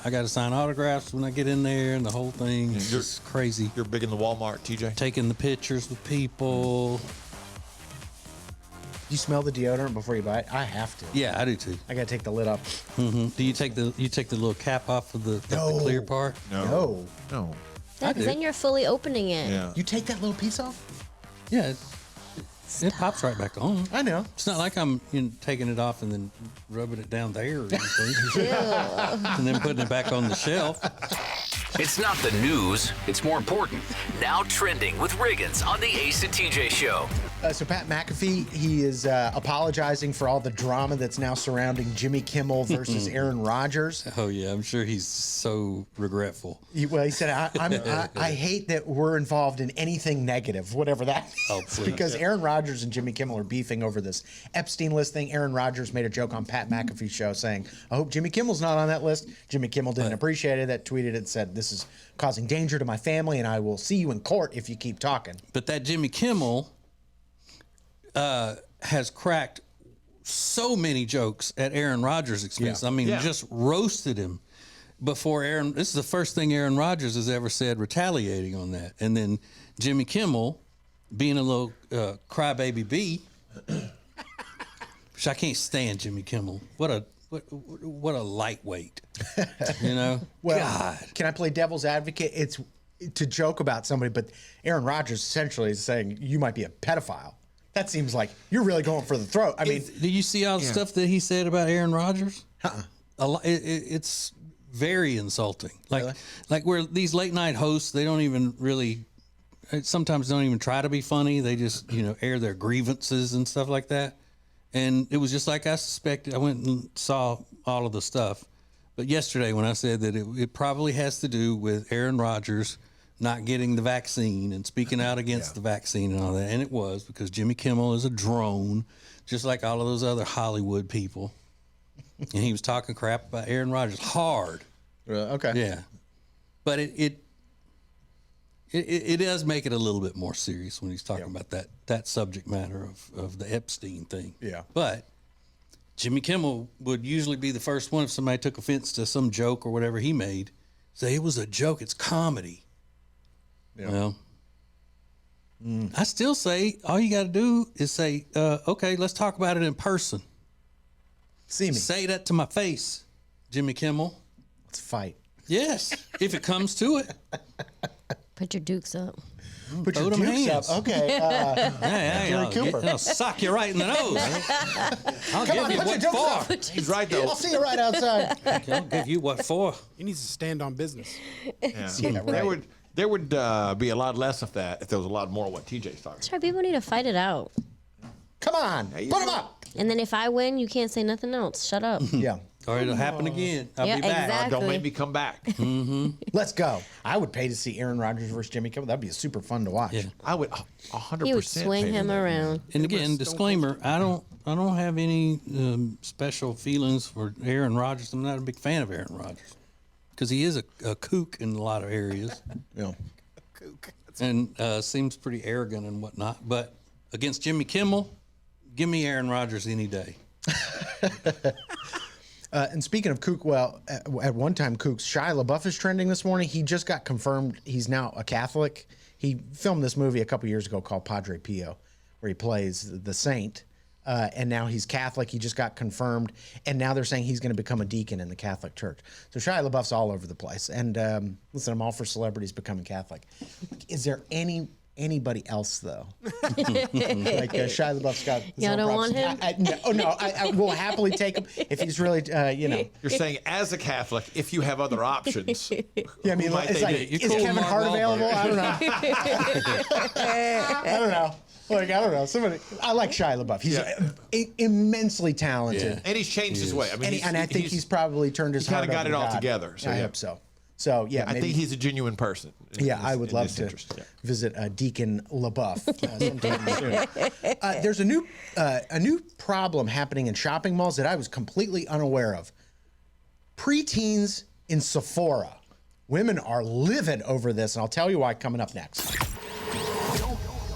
I got to sign autographs when I get in there, and the whole thing is just crazy. You're big in the Walmart, TJ? Taking the pictures with people. You smell the deodorant before you buy it? I have to. Yeah, I do too. I gotta take the lid off. Mm-hmm. Do you take the little cap off of the clear part? No. Yeah, I because do. then you're fully opening it. Yeah. You take that little piece off? Yeah, it pops right back on. I know. It's not like I'm taking it off and then rubbing it down there or anything, and then putting it back on the shelf. It's not the news, it's more important. Now trending with Riggins on the Ace and TJ Show. So Pat McAfee, he is apologizing for all the drama that's now surrounding Jimmy Kimmel versus Aaron Rodgers. Oh yeah, I'm sure he's so regretful. He said, I hate that we're involved in anything negative, whatever that means. Oh, please. Because Aaron Rodgers and Jimmy Kimmel are beefing over this Epstein list thing. Aaron Rodgers made a joke on Pat McAfee's show saying, I hope Jimmy Kimmel's not on that list. Jimmy Kimmel didn't appreciate it. That tweeted it, said, this is causing danger to my family, and I will see you in court if you keep talking. But that Jimmy Kimmel has cracked so many jokes at Aaron Rodgers' expense. Yeah. I mean, Yeah. just roasted him before Aaron. This is the first thing Aaron Rodgers has ever said retaliating on that. And then Jimmy Kimmel, being a little crybaby bee, which I can't stand Jimmy Kimmel. What a lightweight, you know? Well, God. can I play devil's advocate? It's to joke about somebody, but Aaron Rodgers essentially is saying you might be a pedophile. That seems like you're really going for the throat. I mean, Do you see all the stuff that he said about Aaron Rodgers? It's very insulting. Like where these late night hosts, they don't even really, sometimes don't even try to be funny. They just, air their grievances and stuff like that. And it was just like I suspected. I went and saw all of the stuff. But yesterday when I said that it probably has to do with Aaron Rodgers not getting the vaccine and speaking out against the vaccine and all that. And it was because Jimmy Kimmel is a drone, just like all of those other Hollywood people. And he was talking crap about Aaron Rodgers hard. okay. Yeah. But it does make it a little bit more serious when he's talking about that subject matter of the Epstein thing. Yeah. But Jimmy Kimmel would usually be the first one if somebody took offense to some joke or whatever he made. Say, it was a joke. It's comedy. Yeah. Well, I still say all you got to do is say, okay, let's talk about it in person. See me. Say that to my face, Jimmy Kimmel. Let's fight. Yes, if it comes to it. Put your dukes up. Put your Throw them dukes hands. up. Okay. I'll Cooper. I'll sock you right in the nose. I'll Come give on, you put what your for. dukes He's right, though. I'll see you right outside. I'll give you what for. He needs to stand on business. Yeah. Yeah, right. There would be a lot less of that if there was a lot more of what TJ's talking That's right. People need to fight it out. Come on. Put them up. And then if I win, you can't say nothing else. Shut up. Yeah. Or it'll happen again. I'll Yeah, be back. exactly. Don't make me come back. Let's go. I would pay to see Aaron Rodgers versus Jimmy Kimmel. That'd be super fun to watch. Yeah. I would 100%. He would swing pay for him that. around. And again, disclaimer: I don't have any special feelings for Aaron Rodgers. I'm not a big fan of Aaron Rodgers because he is a kook in a lot of areas. Yeah. And seems pretty arrogant and whatnot. But against Jimmy Kimmel, give me Aaron Rodgers any day. And speaking of kook, at one time kooks, Shia LaBeouf is trending this morning. He just got confirmed he's now a Catholic. He filmed this movie a couple years ago called Padre Pio, where he plays the saint. And now he's Catholic. He just got confirmed. And now they're saying he's going to become a deacon in the Catholic Church. So Shia LaBeouf's all over the place. And listen, I'm all for celebrities becoming Catholic. Is there anybody else, though? Like Shia LaBeouf's got his You own don't want problems. him? No, I will happily take him if he's really, You're saying as a Catholic, if you have other options. Yeah, I mean, Who might it's they like, be? is You're cool Kevin with Hart Mark available? Wahlberg. I don't know. Like, I don't know. Somebody, I like Shia LaBeouf. He's immensely talented. Yeah. And he's changed his way. I mean, And I think he's probably turned his he kinda heart got over it to all God. together, so I yeah. hope so. So, yeah, I maybe, think he's a genuine person. yeah, I would love to interest, yeah. visit Deacon LaBeouf sometime soon. There's a new problem happening in shopping malls that I was completely unaware of. Preteens in Sephora. Women are livid over this, and I'll tell you why coming up next.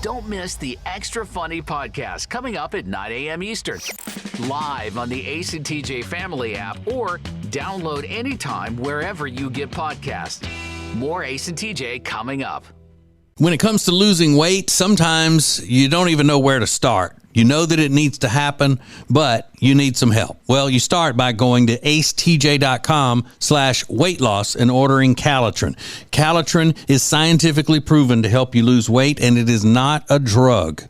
Don't miss the Extra Funny podcast coming up at 9 a.m. Eastern. Live on the Ace and TJ Family app or Download anytime wherever you get podcasts. More Ace and TJ coming up. When it comes to losing weight, sometimes you don't even know where to start. You know that it needs to happen, but you need some help. Well, you start by going to acetj.com/weight loss and ordering Calitrin. Calitrin is scientifically proven to help you lose weight, and it is not a drug.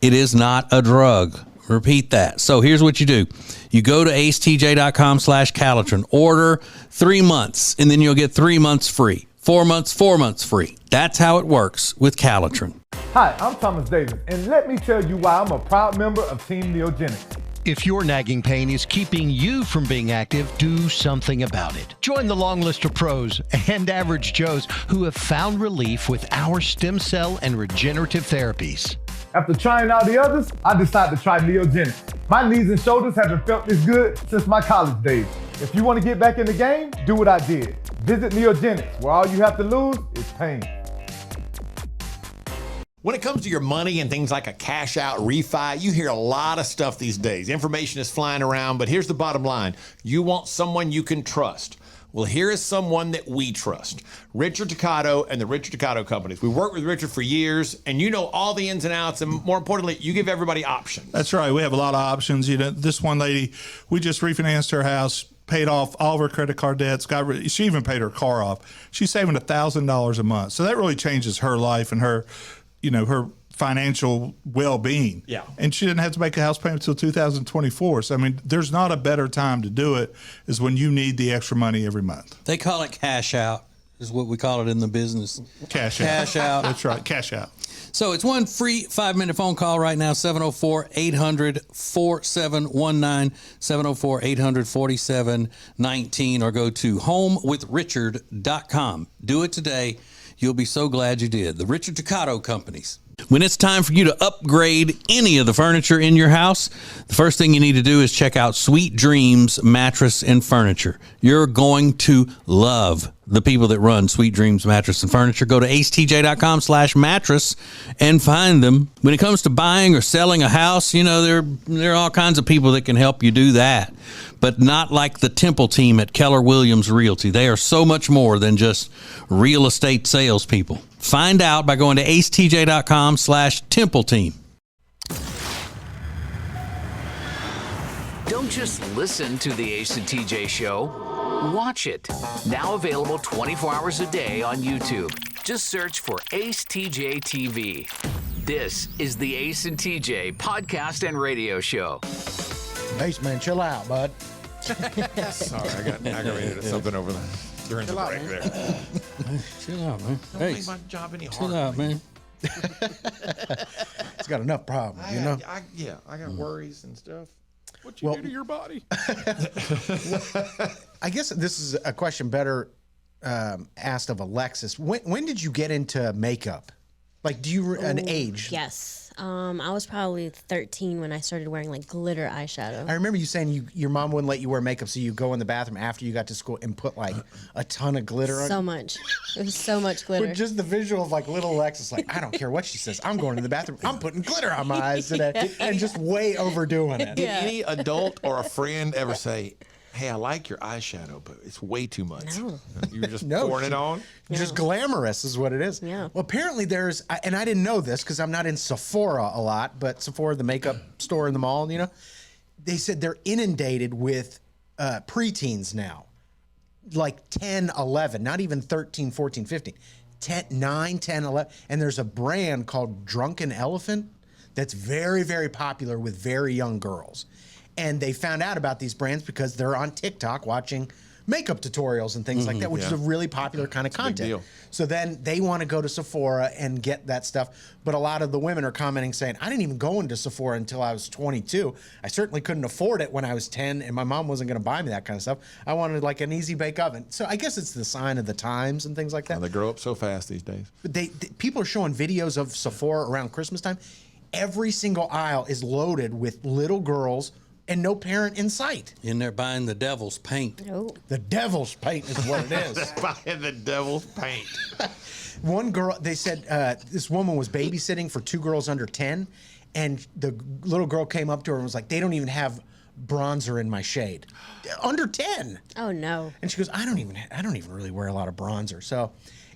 It is not a drug. Repeat that. So here's what you do. You go to acetj.com/Calitrin, order 3 months, and then you'll get 3 months free. 4 months, 4 months free. That's how it works with Calitrin. Hi, I'm Thomas Davis, and let me tell you why I'm a proud member of Team Neogenics. If your nagging pain is keeping you from being active, do something about it. Join the long list of pros and average Joes who have found relief with our stem cell and regenerative therapies. After trying all the others, I decided to try Neogenics. My knees and shoulders haven't felt this good since my college days. If you want to get back in the game, do what I did. Visit Neogenics, where all you have to lose is pain. When it comes to your money and things like a cash out refi, you hear a lot of stuff these days. Information is flying around, but here's the bottom line. You want someone you can trust. Well, here is someone that we trust. Richard Toccato and the Richard Toccato Companies. We worked with Richard for years, and you know all the ins and outs, and more importantly, you give everybody options. That's right. We have a lot of options. You know, this one lady, we just refinanced her house, paid off all of her credit card debts. She even paid her car off. She's saving $1,000 a month. So that really changes her life and her, you know, her financial well-being. Yeah. And she didn't have to make a house payment until 2024. So, I mean, there's not a better time to do it is when you need the extra money every month. They call it cash out, is what we call it in the business. Cash out. Cash out. That's right. Cash out. So it's one free 5-minute phone call right now, 704-800-4719, 704-800-4719, or go to homewithrichard.com. Do it today. You'll be so glad you did. The Richard Toccato Companies. When it's time for you to upgrade any of the furniture in your house, the first thing you need to do is check out Sweet Dreams Mattress and Furniture. You're going to love the people that run Sweet Dreams Mattress and Furniture. Go to acetj.com/mattress and find them. When it comes to buying or selling a house, you know, there are all kinds of people that can help you do that, but not like the Temple team at Keller Williams Realty. They are so much more than just real estate salespeople. Find out by going to acetj.com/Temple team. Don't just listen to the Ace and TJ Show. Watch it. Now available 24 hours a day on YouTube. Just search for Ace TJ TV. This is the Ace and TJ podcast and radio show. Ace man, chill out, bud. Sorry, I got aggravated at something over there during the break there. Chill out, man. Don't make my job any harder. Chill out, man. He's got enough problems, you know. I got worries and stuff. What Do to your body. I guess this is a question better asked of Alexis. When did you get into makeup? Like, do you an age? Yes. I was probably 13 when I started wearing like glitter eyeshadow. I remember you saying your mom wouldn't let you wear makeup, so you go in the bathroom after you got to school and put like a ton of glitter on. So much. It was so much glitter. But just the visual of like little Alexis, like, I don't care what she says. I'm going to the bathroom. I'm putting glitter on my eyes today, and just way overdoing it. Did any adult or a friend ever say, hey, I like your eyeshadow, but it's way too much? No. You were just pouring it on? Just glamorous is what it is. Yeah. Well, apparently there's, and I didn't know this because I'm not in Sephora a lot, but Sephora, the makeup store in the mall, you know, they said they're inundated with preteens now, like 10, 11, not even 13, 14, 15, 9, 10, 11. And there's a brand called Drunken Elephant that's very, very popular with very young girls. And they found out about these brands because they're on TikTok watching makeup tutorials and things like that, which is a really popular kind of content. Big deal. So then they want to go to Sephora and get that stuff. But a lot of the women are commenting saying, I didn't even go into Sephora until I was 22. I certainly couldn't afford it when I was 10, and my mom wasn't going to buy me that kind of stuff. I wanted like an easy bake oven. So I guess it's the sign of the times and things like that. They grow up so fast these days. But people are showing videos of Sephora around Christmas time. Every single aisle is loaded with little girls and no parent in sight. In there buying the devil's paint. Oh. The devil's paint is what it is. Buying the devil's paint. One girl, they said this woman was babysitting for 2 girls under 10, and the little girl came up to her and was like, they don't even have bronzer in my shade. Under 10. Oh no. And she goes, I don't even really wear a lot of bronzer. So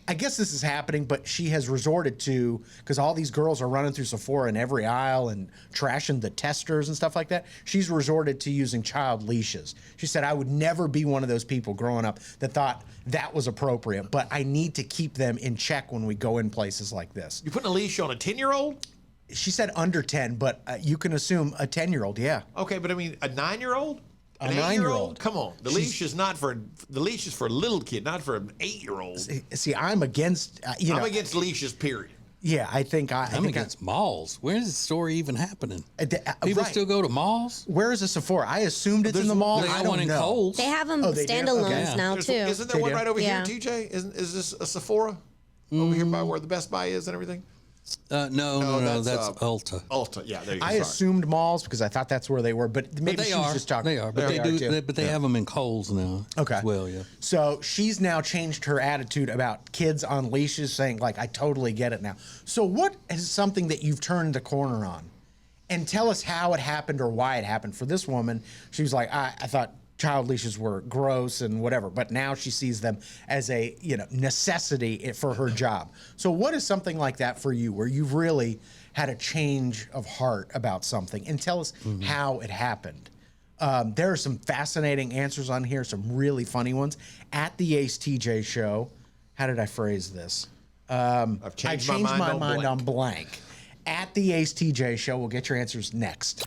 I guess this is happening, but she has resorted to, because all these girls are running through Sephora in every aisle and trashing the testers and stuff like that. She's resorted to using child leashes. She said, I would never be one of those people growing up that thought that was appropriate, but I need to keep them in check when we go in places like this. You putting a leash on a 10-year-old? She said under 10, but you can assume a 10-year-old, yeah. Okay, but I mean, a 9-year-old? A 9-year-old? Come on. The leash is for a little kid, not for an 8-year-old. See, I'm against, I'm against leashes, period. Yeah, I'm against malls. Where is the story even happening? People right. still go to malls? Where is a Sephora? I assumed it's in the mall. They I got don't one in know. Kohl's. They have them they do? standalones Okay. now too. Isn't there one do? right over Yeah. here, TJ? Is this a Sephora? Over here by where the Best Buy is and everything? No, that's Ulta. Ulta, yeah, there you go. I assumed malls because I thought that's where they were, but maybe But she was just talking. They are, but they have them in Kohl's now. Okay. As well, yeah. So she's now changed her attitude about kids on leashes, saying like, I totally get it now. So what is something that you've turned the corner on? And tell us how it happened or why it happened. For this woman, she was like, I thought child leashes were gross and whatever, but now she sees them as a necessity for her job. So what is something like that for you, where you've really had a change of heart about something? And tell us how it happened. There are some fascinating answers on here, some really funny ones. At the Ace TJ show, how did I phrase this? I've changed my mind on blank. At the Ace TJ show, we'll get your answers next.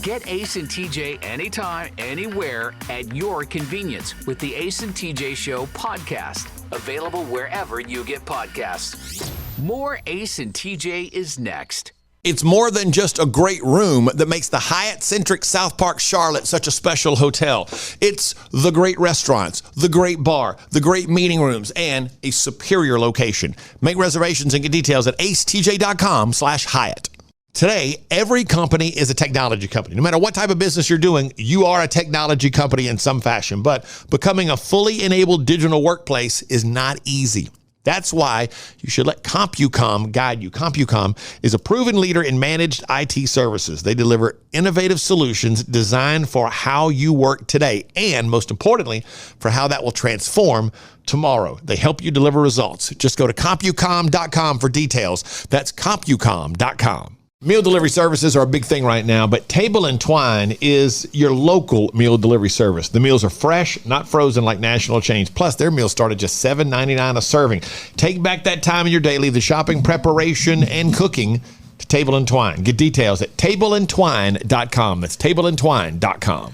Get Ace and TJ anytime, anywhere, at your convenience with the Ace and TJ Show podcast. Available wherever you get podcasts. More Ace and TJ is next. It's more than just a great room that makes the Hyatt-centric South Park Charlotte such a special hotel. It's the great restaurants, the great bar, the great meeting rooms, and a superior location. Make reservations and get details at acetj.com/Hyatt. Today, every company is a technology company. No matter what type of business you're doing, you are a technology company in some fashion. But becoming a fully enabled digital workplace is not easy. That's why you should let CompuCom guide you. CompuCom is a proven leader in managed IT services. They deliver innovative solutions designed for how you work today, and most importantly, for how that will transform tomorrow. They help you deliver results. Just go to CompuCom.com for details. That's CompuCom.com. Meal delivery services are a big thing right now, but Table and Twine is your local meal delivery service. The meals are fresh, not frozen like national chains. Plus, their meals start at just $7.99 a serving. Take back that time in your day, leave the shopping, preparation, and cooking to Table and Twine. Get details at tableandtwine.com. That's tableandtwine.com.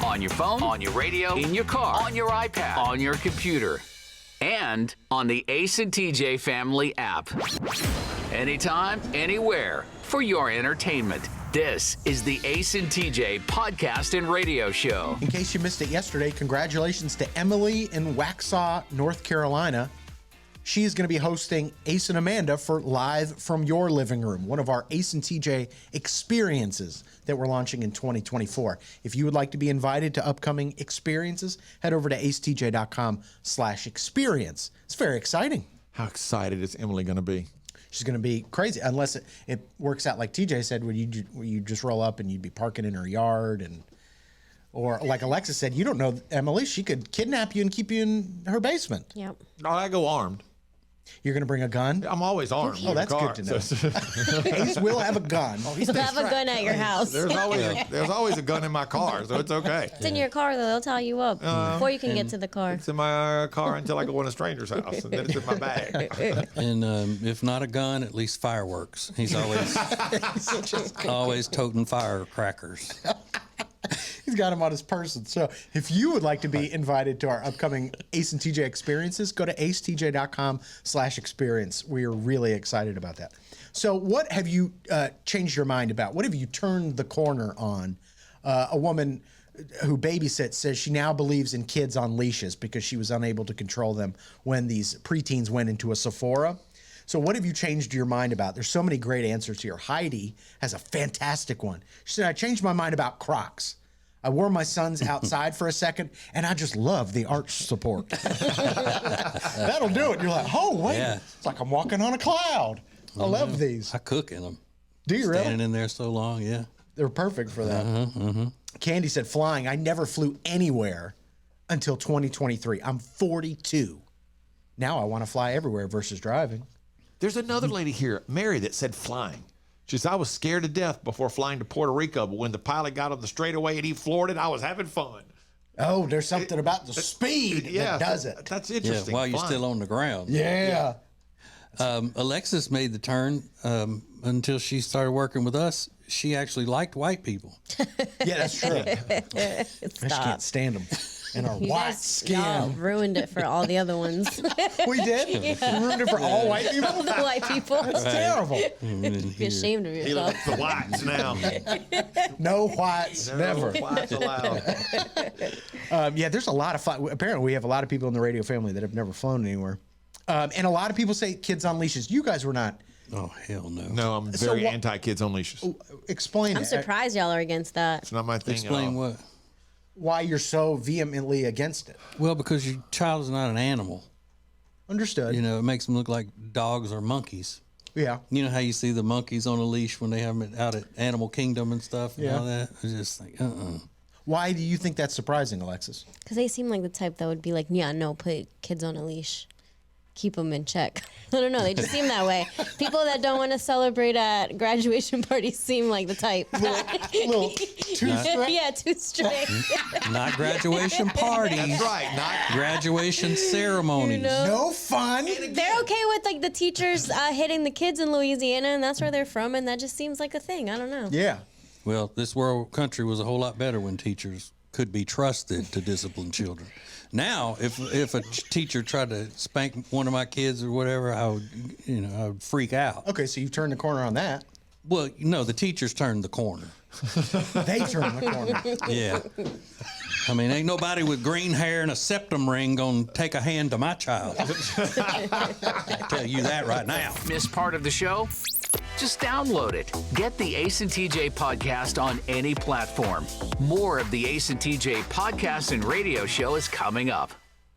On your phone, on your radio, in your car, on your iPad, on your computer, and on the Ace and TJ Family app. Anytime, anywhere, for your entertainment. This is the Ace and TJ podcast and radio show. In case you missed it yesterday, congratulations to Emily in Waxhaw, North Carolina. She's going to be hosting Ace and Amanda for Live from Your Living Room, one of our Ace and TJ experiences that we're launching in 2024. If you would like to be invited to upcoming experiences, head over to acetj.com/experience. It's very exciting. How excited is Emily going to be? She's going to be crazy, unless it works out like TJ said, where you just roll up and you'd be parking in her yard, or like Alexa said, you don't know Emily, she could kidnap you and keep you in her basement. Yep. No, I go armed. You're going to bring a gun? I'm always armed. Oh, that's good to know. Ace will have a gun. You'll have a gun at your house. There's always a gun in my car, so it's okay. It's in your car, though. They'll tie you up before you can get to the car. It's in my car until I go in a stranger's house, and then it's in my bag. And if not a gun, at least fireworks. He's always toting firecrackers. He's got him on his person. So if you would like to be invited to our upcoming Ace and TJ experiences, go to acetj.com/experience. We are really excited about that. So what have you changed your mind about? What have you turned the corner on? A woman who babysits says she now believes in kids on leashes because she was unable to control them when these preteens went into a Sephora. So what have you changed your mind about? There's so many great answers here. Heidi has a fantastic one. She said, I changed my mind about Crocs. I wore my sons outside for a second, and I just love the arch support. That'll do it. You're like, oh, wait. Yeah. It's like I'm walking on a cloud. I love these. I cook in them. Do you Standing really? in there so long, yeah. They're perfect for that. Candy said, flying. I never flew anywhere until 2023. I'm 42. Now I want to fly everywhere versus driving. There's another lady here, Mary, that said flying. She said, I was scared to death before flying to Puerto Rico, but when the pilot got on the straightaway and he floored it, I was having fun. Oh, there's something about the speed that does it. That's Yeah, interesting. while you're Flying. still on the ground. Yeah. Alexis made the turn until she started working with us. She actually liked white people. Yeah, that's true. I just can't stand them. And our You white guys, y'all skin. ruined it for all the other ones. We did? We ruined it for all white people? All the white people. That's terrible. Be ashamed of He yourself. likes the whites now. No whites, never. No whites allowed. Yeah, there's a lot of fun. Apparently, we have a lot of people in the radio family that have never flown anywhere. And a lot of people say kids on leashes. You guys were not. Oh, hell no. No, I'm So very what- anti-kids on leashes. Explain I'm it. surprised y'all are against that. It's not my thing Explain at all. what? Why you're so vehemently against it. Well, because your child is not an animal. Understood. You know, it makes them look like dogs or monkeys. Yeah. You know how you see the monkeys on a leash when they have them out at Animal Kingdom and stuff and Yeah. all that? It's just like, Why do you think that's surprising, Alexis? Because they seem like the type that would be like, yeah, no, put kids on a leash. Keep them in check. I don't know. They just seem that way. People that don't want to celebrate at graduation parties seem like the type. Little too straight. Yeah, too straight. Not graduation parties. That's right. Not Graduation ceremonies. No fun. They're okay with like the teachers hitting the kids in Louisiana, and that's where they're from, and that just seems like a thing. I don't know. Yeah. Well, this world country was a whole lot better when teachers could be trusted to discipline children. Now, if a teacher tried to spank one of my kids or whatever, I would freak out. Okay, so you've turned the corner on that. Well, no, the teachers turned the corner. They turned the corner. Yeah. I mean, ain't nobody with green hair and a septum ring gonna take a hand to my child. I tell you that right now. Miss part of the show? Just download it. Get the Ace and TJ podcast on any platform. More of the Ace and TJ podcast and radio show is coming up.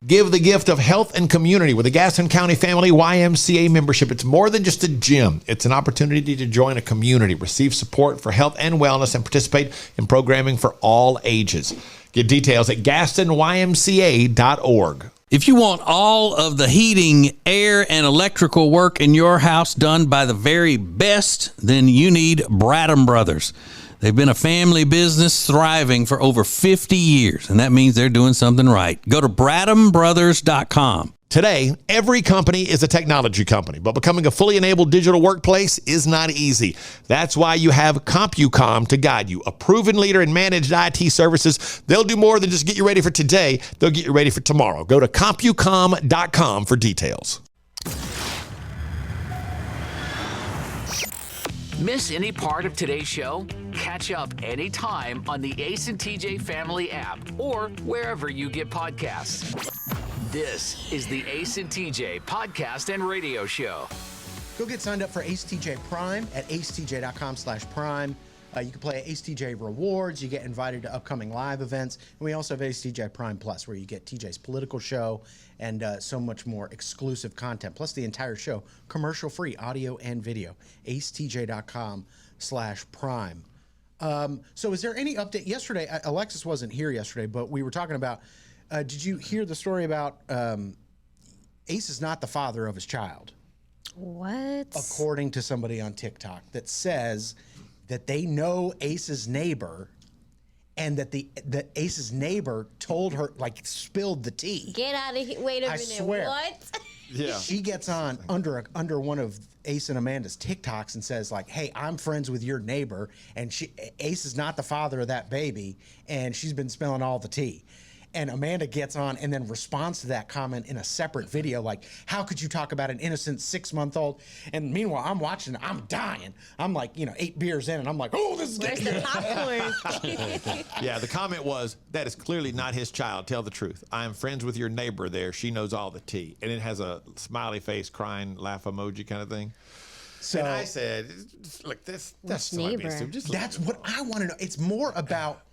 Give the gift of health and community with the Gaston County Family YMCA membership. It's more than just a gym. It's an opportunity to join a community, receive support for health and wellness, and participate in programming for all ages. Get details at GastonYMCA.org. If you want all of the heating, air, and electrical work in your house done by the very best, then you need Bradham Brothers. They've been a family business thriving for over 50 years, and that means they're doing something right. Go to BradhamBrothers.com. Today, every company is a technology company, but becoming a fully enabled digital workplace is not easy. That's why you have CompuCom to guide you, a proven leader in managed IT services. They'll do more than just get you ready for today. They'll get you ready for tomorrow. Go to CompuCom.com for details. Miss any part of today's show? Catch up anytime on the Ace and TJ Family app or wherever you get podcasts. This is the Ace and TJ podcast and radio show. Go get signed up for Ace TJ Prime at acetj.com/prime. You can play Ace TJ Rewards. You get invited to upcoming live events. And we also have Ace TJ Prime Plus, where you get TJ's political show and so much more exclusive content, plus the entire show, commercial-free audio and video. acetj.com/prime. So is there any update? Yesterday, Alexis wasn't here yesterday, but we were talking about, did you hear the story about Ace is not the father of his child? What? According to somebody on TikTok that says that they know Ace's neighbor and that that Ace's neighbor told her, like, spilled the tea. Get out of here. Wait a I minute. swear. What? Yeah. She gets on under one of Ace and Amanda's TikToks and says, like, hey, I'm friends with your neighbor, and Ace is not the father of that baby, and she's been spilling all the tea. And Amanda gets on and then responds to that comment in a separate video, like, how could you talk about an innocent 6-month-old? And meanwhile, I'm watching, I'm dying. I'm like, 8 beers in, and I'm like, oh, this is Where's getting the popcorn? Yeah, the comment was, that is clearly not his child. Tell the truth. I am friends with your neighbor there. She knows all the tea. And it has a smiley face, crying, laugh emoji kind of thing. So And I said, look, that's somebody neighbor? just that's what I want to know. It's more about,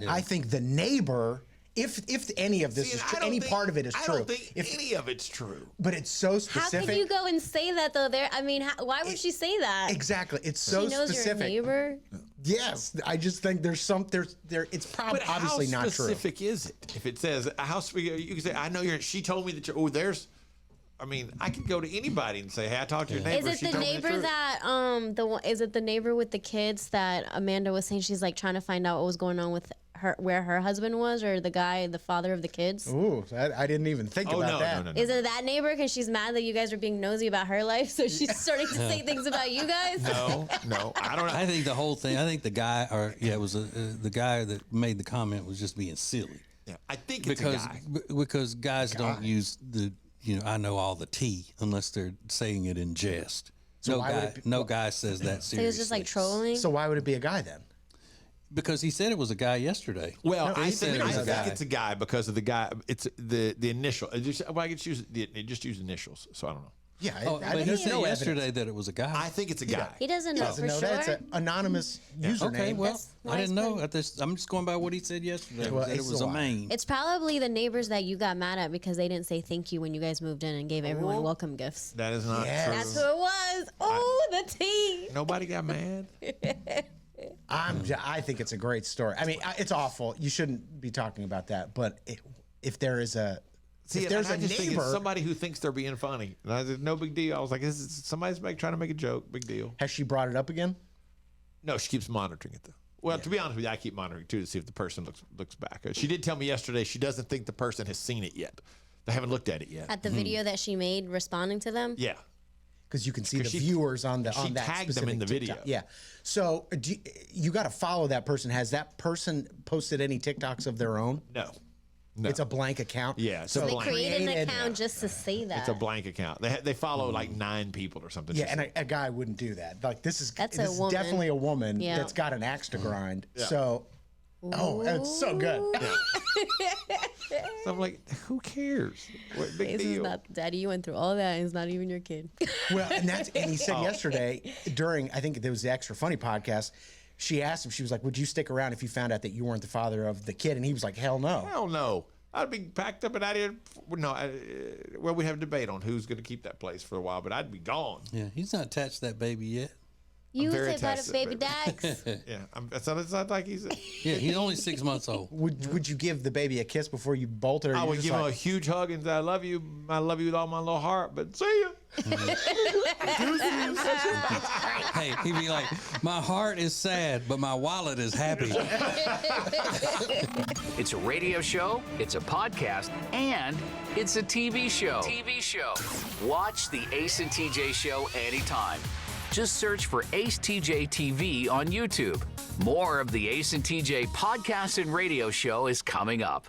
I think the neighbor If any of this is true, any part of it is true. I don't think any of it's true. But it's so How specific. could you go and say that though? Why would she say that? Exactly. It's so She knows specific. your neighbor. Yes, I just think there's it's probably obviously not true. How specific is it? If it says you can say, I know she told me that I could go to anybody and say, hey, I talked to your neighbor. Is it the neighbor that is it the neighbor with the kids that Amanda was saying she's like trying to find out what was going on with her, where her husband was, or the father of the kids? Ooh, I didn't even think about that. No. Is it that neighbor because she's mad that you guys are being nosy about her life, so she's starting to say things about you guys? No, I don't know. I think the whole thing. I think the guy, it was the guy that made the comment was just being silly. Yeah, I think it's a guy. Because guys don't use the I know all the tea unless they're saying it in jest. So no guy says that seriously. So it was just like trolling. So why would it be a guy then? Because he said it was a guy yesterday. Well, I said think it was a guy. it's a guy because of the guy. It's the initial. I could just use initials, so I don't know. Yeah, but he said yesterday that it was a guy. I think it's a guy. He doesn't know for sure. That. It's an anonymous username. Okay, well, I didn't know. I'm just going by what he said yesterday. Well, that it was a man. It's probably the neighbors that you got mad at because they didn't say thank you when you guys moved in and gave everyone welcome gifts. That is not true. That's who it was. Oh, the tea. Nobody got mad. I think it's a great story. I mean, it's awful. You shouldn't be talking about that. But if there is a See, if there's I a just think neighbor, it's somebody who thinks they're being funny. And I said, no big deal. I was like, this is somebody's trying to make a joke. Big deal. has she brought it up again? No, she keeps monitoring it though. Well, to be honest with you, I keep monitoring too to see if the person looks back. She did tell me yesterday she doesn't think the person has seen it yet. They haven't looked at it yet. At the video that she made responding to them? Yeah. Because you can see the viewers on that. She tagged them in the TikTok. video. Yeah. So you got to follow that person. Has that person posted any TikToks of their own? No. It's a blank account. Yeah, it's so a They blank. created an account just to say that. It's a blank account. They follow like 9 people or something. Yeah, and a guy wouldn't do that. Like this is That's this a is woman. definitely a woman Yeah. that's got an axe to grind. Yeah. So, it's so good. So I'm like, who cares? What big This is deal? not daddy. You went through all that, and it's not even your kid. Well, and he said yesterday during, I think there was the Extra Funny podcast, she asked him, she was like, would you stick around if you found out that you weren't the father of the kid? And he was like, hell no. Hell no. I'd be packed up and out here. No, we have a debate on who's going to keep that place for a while, but I'd be gone. Yeah, he's not attached to that baby yet. You very say about attached a to baby that Dax. Yeah, it's not like he's. Yeah, he's only 6 months old. Would you give the baby a kiss before you bolt it? Or I you would just give him a huge hug and say, I love you with all my little heart, but see ya. Hey, he'd be like, my heart is sad, but my wallet is happy. It's a radio show, it's a podcast, and it's a TV show. Watch the Ace and TJ Show anytime. Just search for Ace TJ TV on YouTube. More of the Ace and TJ podcast and radio show is coming up.